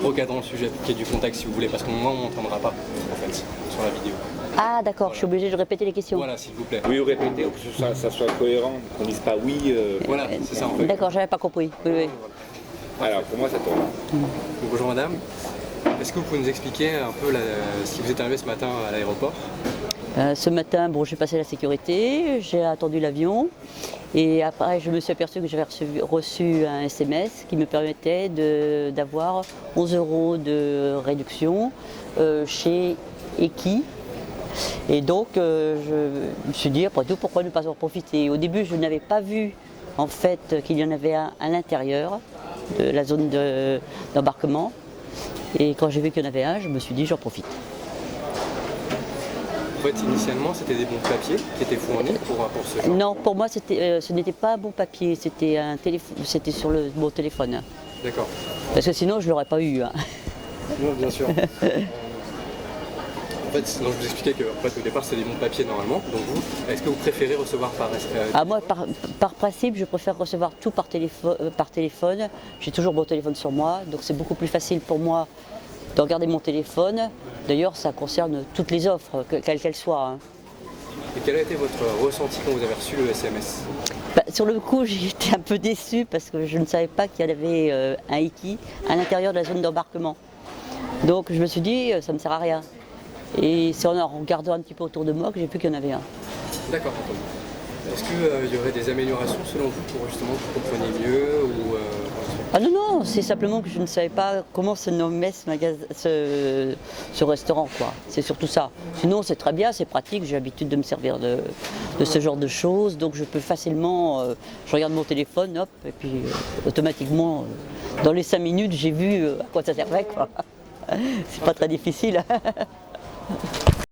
recadrant le sujet pour qu'il y ait du contexte si vous voulez, parce que moi on m'entendra pas en fait sur la vidéo. Ah d'accord, je suis obligée de répéter les questions. Voilà, s'il vous plaît. Oui, ou répéter, pour que ça soit cohérent, qu'on dise pas oui. Voilà, c'est ça en fait. D'accord, j'avais pas compris. Oui, oui. Alors, pour moi, ça tourne. Bonjour madame, est-ce que vous pouvez nous expliquer un peu ce qui vous est arrivé ce matin à l'aéroport? Ce matin, bon, j'ai passé la sécurité, j'ai attendu l'avion et après je me suis aperçue que j'avais reçu un SMS qui me permettait d'avoir 11 € de réduction chez Eki. Et donc je me suis dit après tout pourquoi ne pas en profiter. Au début je n'avais pas vu en fait qu'il y en avait un à l'intérieur de la zone d'embarquement et quand j'ai vu qu'il y en avait un je me suis dit j'en profite. En fait, initialement, c'était des bons papiers qui étaient fournis pour ce genre. Non, pour moi, ce n'était pas un bon papier, c'était sur mon téléphone. D'accord. Parce que sinon, je ne l'aurais pas eu. Hein. Non, bien sûr. En fait, donc je vous expliquais qu'au départ, c'était des bons papiers normalement. Donc vous, est-ce que vous préférez recevoir par Moi, par principe, je préfère recevoir tout par téléphone. J'ai toujours mon téléphone sur moi, donc c'est beaucoup plus facile pour moi de regarder mon téléphone. D'ailleurs, ça concerne toutes les offres, quelles qu'elles soient. Hein. Et quel a été votre ressenti quand vous avez reçu le SMS? Sur le coup, j'ai été un peu déçue parce que je ne savais pas qu'il y avait un Eki à l'intérieur de la zone d'embarquement. Donc je me suis dit, ça ne me sert à rien. Et c'est en regardant un petit peu autour de moi que j'ai vu qu'il y en avait un. D'accord, entendu. Est-ce qu'il y aurait des améliorations selon vous pour justement que vous compreniez mieux ou Ah non, non, c'est simplement que je ne savais pas comment se nommait ce restaurant, quoi. C'est surtout ça. Sinon, c'est très bien, c'est pratique, j'ai l'habitude de me servir de ce genre de choses, donc je peux facilement, je regarde mon téléphone, hop, et puis automatiquement, dans les 5 minutes, j'ai vu à quoi ça servait, quoi. C'est pas très difficile.